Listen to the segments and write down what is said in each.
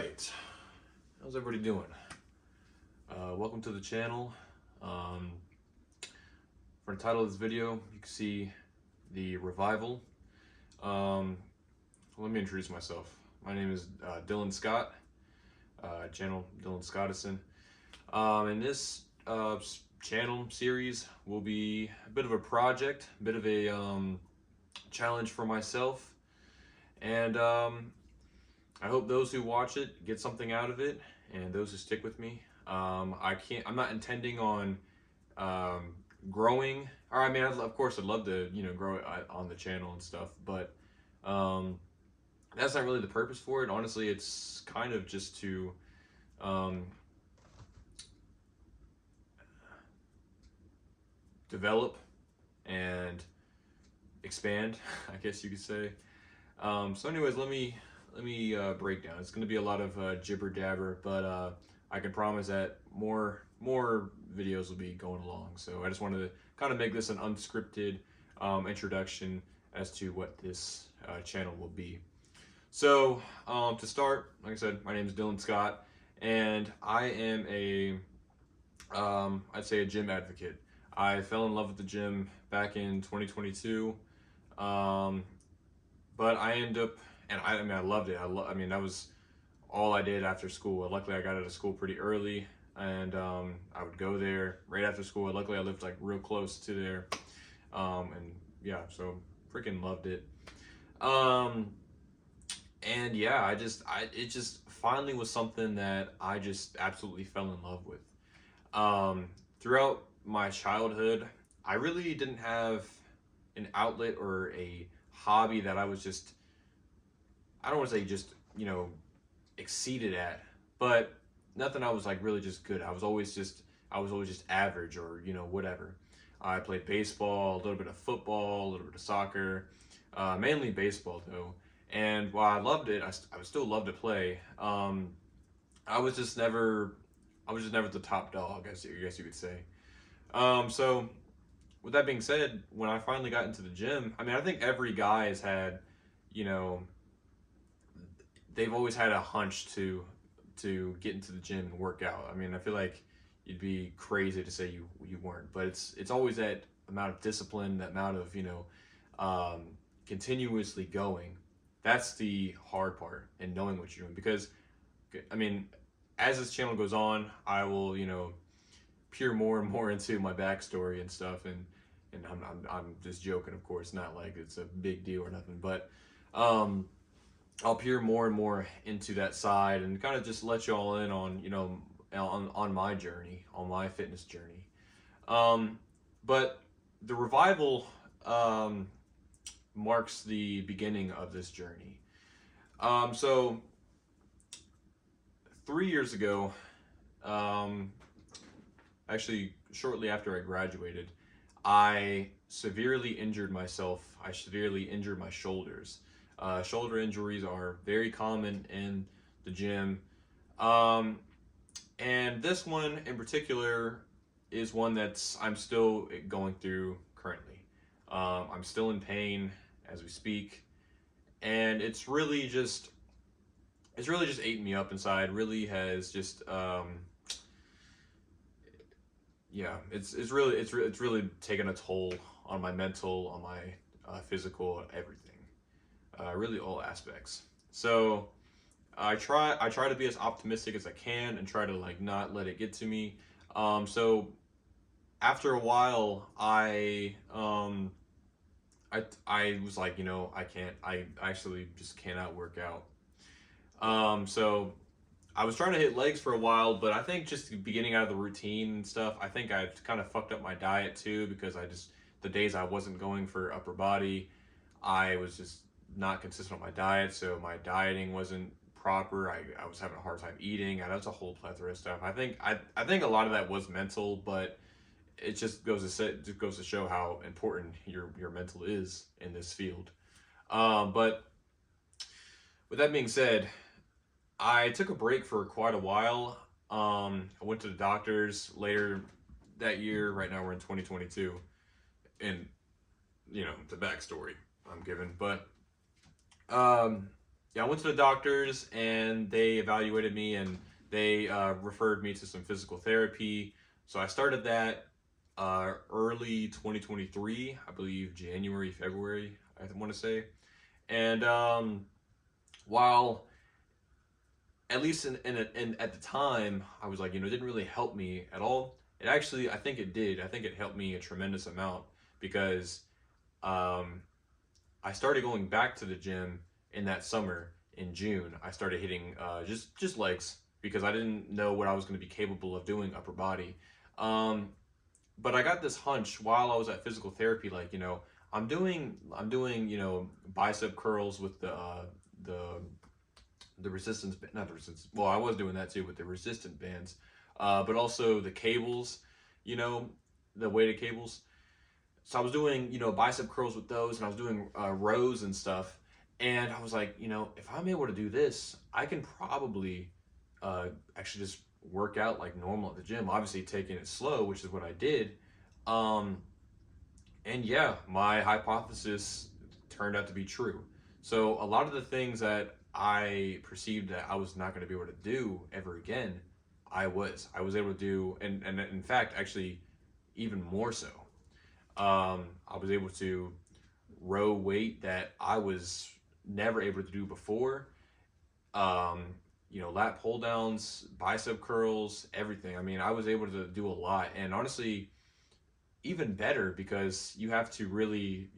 right, how's everybody doing? Welcome to the channel. For the title of this video, you can see the revival. Let me introduce myself. My name is Dylan Scott, channel Dylan Scottison. And this channel series will be a bit of a project, a bit of a challenge for myself, and I hope those who watch it get something out of it, and those who stick with me. I'm not intending on growing, or I mean, of course I'd love to, grow it on the channel and stuff, but that's not really the purpose for it. Honestly, it's kind of just to develop and expand, I guess you could say. So anyways, let me break down. It's going to be a lot of jibber jabber, but I can promise that more videos will be going along. So I just wanted to kind of make this an unscripted introduction as to what this channel will be. So to start, like I said, my name is Dylan Scott, and I am I'd say a gym advocate. I fell in love with the gym back in 2022, but I ended up, and I loved it. I mean, that was all I did after school. Luckily, I got out of school pretty early, and I would go there right after school. Luckily, I lived like real close to there, and yeah, so freaking loved it. And yeah, it just finally was something that I just absolutely fell in love with. Throughout my childhood, I really didn't have an outlet or a hobby that I was just, I don't want to say just, exceeded at, but nothing I was like really just good. I was always just average, or whatever. I played baseball, a little bit of football, a little bit of soccer, mainly baseball though. And while I loved it, I would still love to play. I was just never the top dog, I guess you could say. So with that being said, when I finally got into the gym, I mean, I think every guy has had, they've always had a hunch to get into the gym and work out. I mean, I feel like you'd be crazy to say you weren't, but it's always that amount of discipline, that amount of continuously going. That's the hard part, and knowing what you're doing. Because I mean, as this channel goes on, I will peer more and more into my backstory and stuff, and I'm just joking, of course, not like it's a big deal or nothing, but I'll peer more and more into that side and kind of just let you all in on on my journey, on my fitness journey. But the revival marks the beginning of this journey. So 3 years ago, actually shortly after I graduated, I severely injured myself. I severely injured my shoulders. Shoulder injuries are very common in the gym. And this one in particular is one I'm still going through currently. I'm still in pain as we speak, and it's really just eating me up inside. Really has just yeah, it's really taken a toll on my mental, on my physical, everything. Really all aspects. So I try to be as optimistic as I can and try to like not let it get to me. So after a while, I was like, I actually just cannot work out. So I was trying to hit legs for a while, but I think just beginning out of the routine and stuff, I think I kind of fucked up my diet too, because the days I wasn't going for upper body, I was just not consistent with my diet, so my dieting wasn't proper. I was having a hard time eating. That's a whole plethora of stuff. I think a lot of that was mental, but it just goes to show how important your mental is in this field. But with that being said, I took a break for quite a while. I went to the doctors later that year. Right now we're in 2022, and the backstory I'm giving, but yeah, I went to the doctors and they evaluated me and they referred me to some physical therapy. So I started that early 2023, I believe January, February, I want to say. And while at least in at the time, I was like, it didn't really help me at all. It actually, I think it did. I think it helped me a tremendous amount because um, I started going back to the gym in that summer in June. I started hitting just legs because I didn't know what I was going to be capable of doing upper body. Um, but I got this hunch while I was at physical therapy, like I'm doing bicep curls with the the resistance, not the resistance. Well, I was doing that too with the resistant bands, but also the cables, you know, the weighted cables. So I was doing bicep curls with those, and I was doing rows and stuff. And I was like, if I'm able to do this, I can probably actually just work out like normal at the gym. Obviously, taking it slow, which is what I did. Um, and yeah, my hypothesis turned out to be true. So a lot of the things that I perceived that I was not going to be able to do ever again, I was able to do, and in fact, actually, even more so. I was able to row weight that I was never able to do before. Um, lat pull downs, bicep curls, everything. I mean, I was able to do a lot, and honestly, even better because you have to really,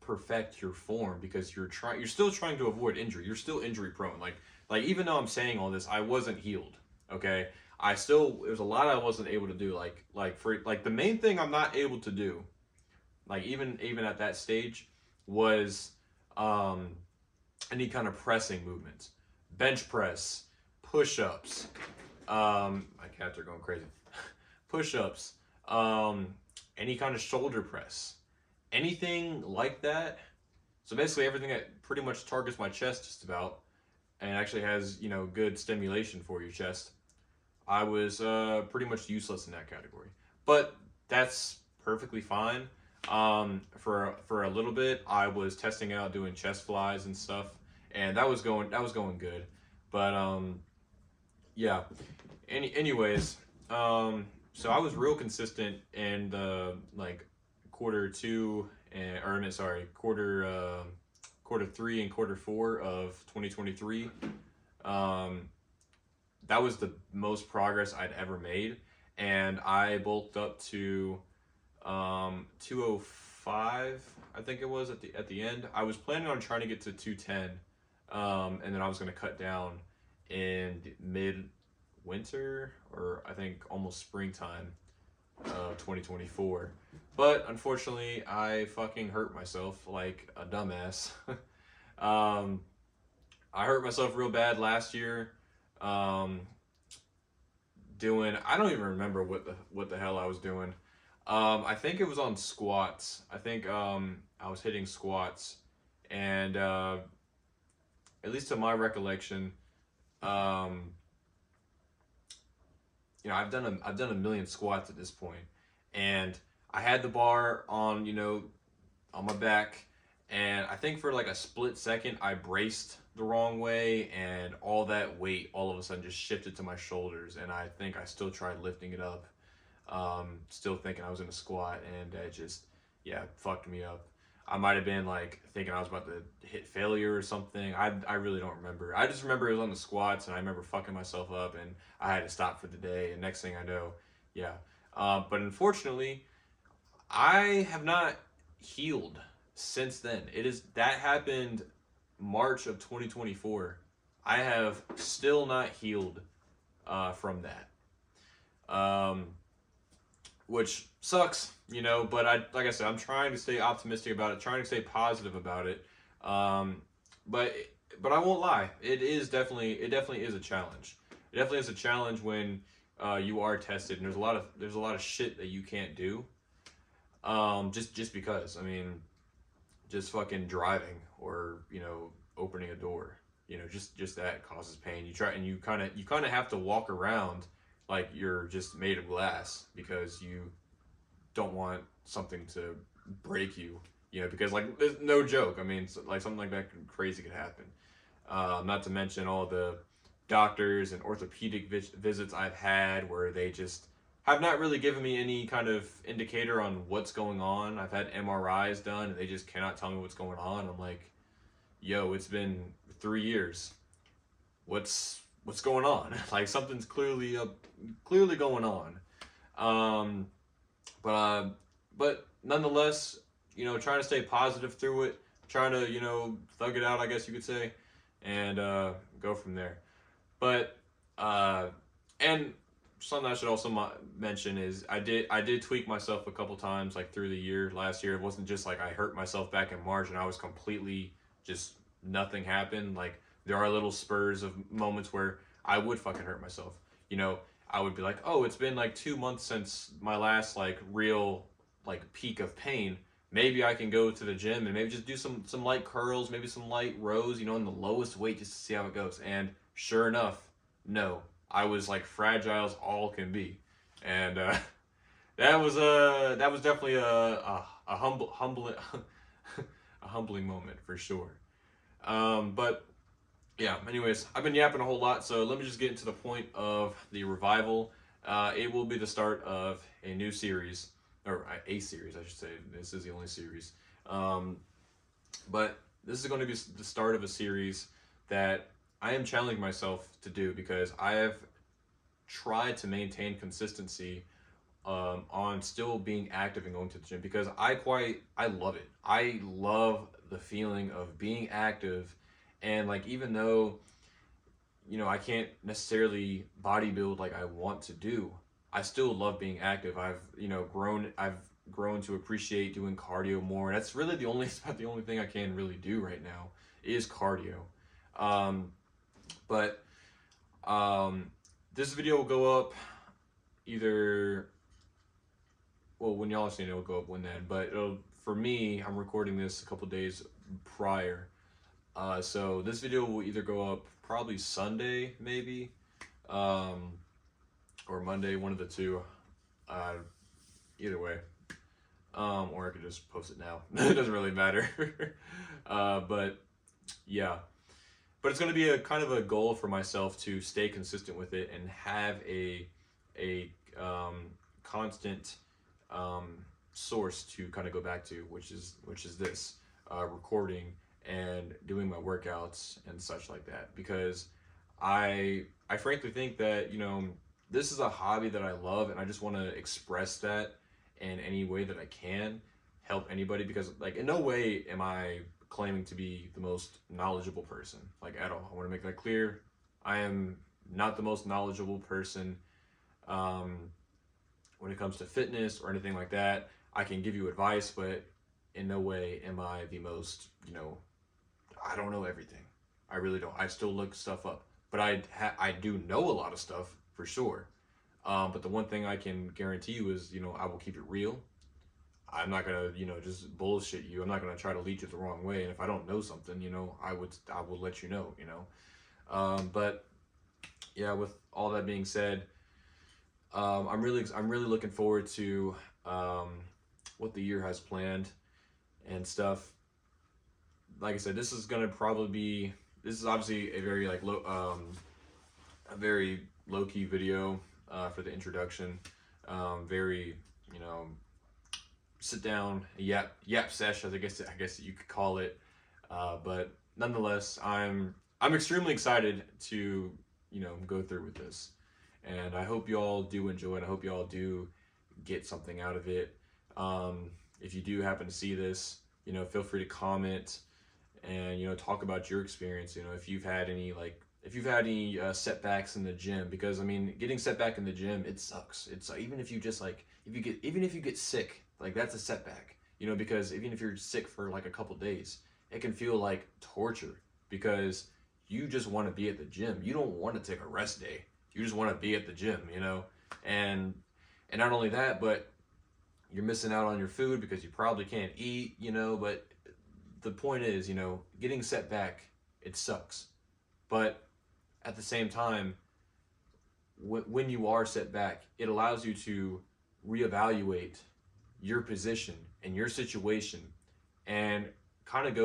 perfect your form because you're still trying to avoid injury. You're still injury prone. Like even though I'm saying all this, I wasn't healed. Okay, there's a lot I wasn't able to do. Like the main thing I'm not able to do, like even at that stage, was um any kind of pressing movements, bench press, push ups. My cats are going crazy. Push ups. Um, any kind of shoulder press, anything like that. So basically, everything that pretty much targets my chest just about, and actually has good stimulation for your chest. I was pretty much useless in that category, but that's perfectly fine. For a little bit, I was testing out doing chest flies and stuff, and that was going good. But yeah. Anyways, so I was real consistent in the like quarter two and or I mean sorry quarter three and quarter four of 2023. Um, that was the most progress I'd ever made, and I bulked up to 205. I think it was at the end. I was planning on trying to get to 210, and then I was going to cut down in mid winter or I think almost springtime of 2024. But unfortunately, I fucking hurt myself like a dumbass. um, I hurt myself real bad last year. Um, doing I don't even remember what the hell I was doing. I think it was on squats. I think I was hitting squats, and at least to my recollection, um, I've done a million squats at this point, and I had the bar on on my back, and I think for like a split second I braced the wrong way, and all that weight all of a sudden just shifted to my shoulders, and I think I still tried lifting it up, still thinking I was in a squat, and it just yeah fucked me up. I might have been like thinking I was about to hit failure or something. I really don't remember. I just remember it was on the squats, and I remember fucking myself up, and I had to stop for the day. And next thing I know, yeah. But unfortunately, I have not healed since then. That happened March of 2024. I have still not healed from that. Um, which sucks, But like I said, I'm trying to stay optimistic about it, trying to stay positive about it. Um, but but I won't lie, it definitely is a challenge. It definitely is a challenge when you are tested, and there's a lot of shit that you can't do. Just because, I mean, just fucking driving or opening a door, just that causes pain. You try and you kind of have to walk around like you're just made of glass because you don't want something to break you, you know, because like there's no joke. I mean, like something like that crazy could happen. Not to mention all the doctors and orthopedic visits I've had where they just have not really given me any kind of indicator on what's going on. I've had MRIs done and they just cannot tell me what's going on. I'm like, yo, it's been 3 years. What's going on? Like something's clearly going on. Um, but nonetheless, you know, trying to stay positive through it, trying to, you know, thug it out, I guess you could say, and go from there. But and something I should also mention is I did tweak myself a couple times like through the year last year. It wasn't just like I hurt myself back in March and I was completely just nothing happened. Like there are little spurs of moments where I would fucking hurt myself. You know, I would be like, oh, it's been like 2 months since my last like real like peak of pain. Maybe I can go to the gym and maybe just do some light curls, maybe some light rows, you know, in the lowest weight just to see how it goes. And sure enough, no, I was like fragile as all can be, and that was definitely a humbling a humbling moment for sure. But yeah, anyways, I've been yapping a whole lot, so let me just get into the point of the revival. It will be the start of a new series, or a series, I should say. This is the only series. But this is going to be the start of a series that I am challenging myself to do because I have tried to maintain consistency on still being active and going to the gym because I love it. I love the feeling of being active, and like even though you know I can't necessarily bodybuild like I want to do, I still love being active. I've grown to appreciate doing cardio more. That's really it's about the only thing I can really do right now is cardio. Um, but this video will go up either, well, when y'all are seeing it, will go up when then. But for me, I'm recording this a couple days prior. So this video will either go up probably Sunday, maybe, or Monday, one of the two. Either way. Or I could just post it now. It doesn't really matter. But yeah. But it's going to be a kind of a goal for myself to stay consistent with it and have a constant source to kind of go back to, which is this recording and doing my workouts and such like that. Because I frankly think that, you know, this is a hobby that I love, and I just want to express that in any way that I can, help anybody, because like in no way am I claiming to be the most knowledgeable person, like at all. I want to make that clear. I am not the most knowledgeable person when it comes to fitness or anything like that. I can give you advice, but in no way am I the most, you know, I don't know everything. I really don't. I still look stuff up, but I do know a lot of stuff for sure. But the one thing I can guarantee you is, you know, I will keep it real. I'm not gonna, you know, just bullshit you. I'm not gonna try to lead you the wrong way. And if I don't know something, you know, I will let you know, you know. But yeah, with all that being said, I'm really looking forward to what the year has planned and stuff. Like I said, this is obviously a very like a very low key video for the introduction. Very, you know, sit down yap sesh, I guess you could call it. But nonetheless, I'm extremely excited to, you know, go through with this, and I hope you all do enjoy it. I hope you all do get something out of it. If you do happen to see this, you know, feel free to comment and, you know, talk about your experience. You know, if you've had any setbacks in the gym, because I mean, getting set back in the gym, it sucks. It's even if you get sick, like that's a setback, you know, because even if you're sick for like a couple days, it can feel like torture because you just want to be at the gym. You don't want to take a rest day. You just want to be at the gym, you know, and not only that, but you're missing out on your food because you probably can't eat, you know. But the point is, you know, getting set back, it sucks. But at the same time, when you are set back, it allows you to reevaluate your position and your situation and kind of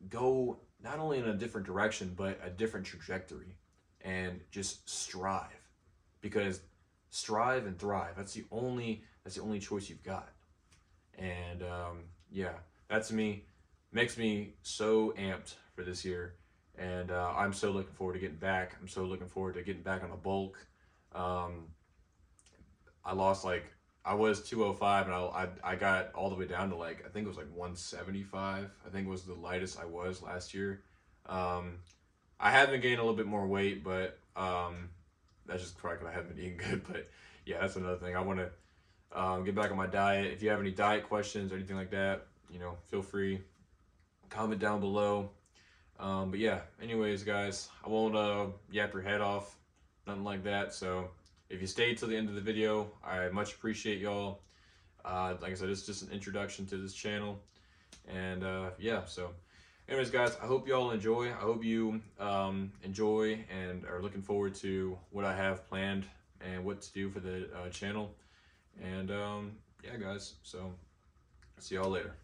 go not only in a different direction but a different trajectory, and just strive, because strive and thrive, that's the only choice you've got. And yeah, that to me makes me so amped for this year. And I'm so looking forward to getting back. I'm so looking forward to getting back on the bulk. um, I lost like, I was 205, and I got all the way down to like, I think it was like 175. I think was the lightest I was last year. Um, I have been gaining a little bit more weight, but that's just probably because I haven't been eating good. But yeah, that's another thing. I want to get back on my diet. If you have any diet questions or anything like that, feel free, comment down below. But yeah, anyways, guys, I won't yap your head off, nothing like that. So if you stayed till the end of the video, I much appreciate y'all. Like I said, it's just an introduction to this channel. And yeah, so anyways, guys, I hope y'all enjoy. I hope you enjoy and are looking forward to what I have planned and what to do for the channel. And yeah, guys, so see y'all later.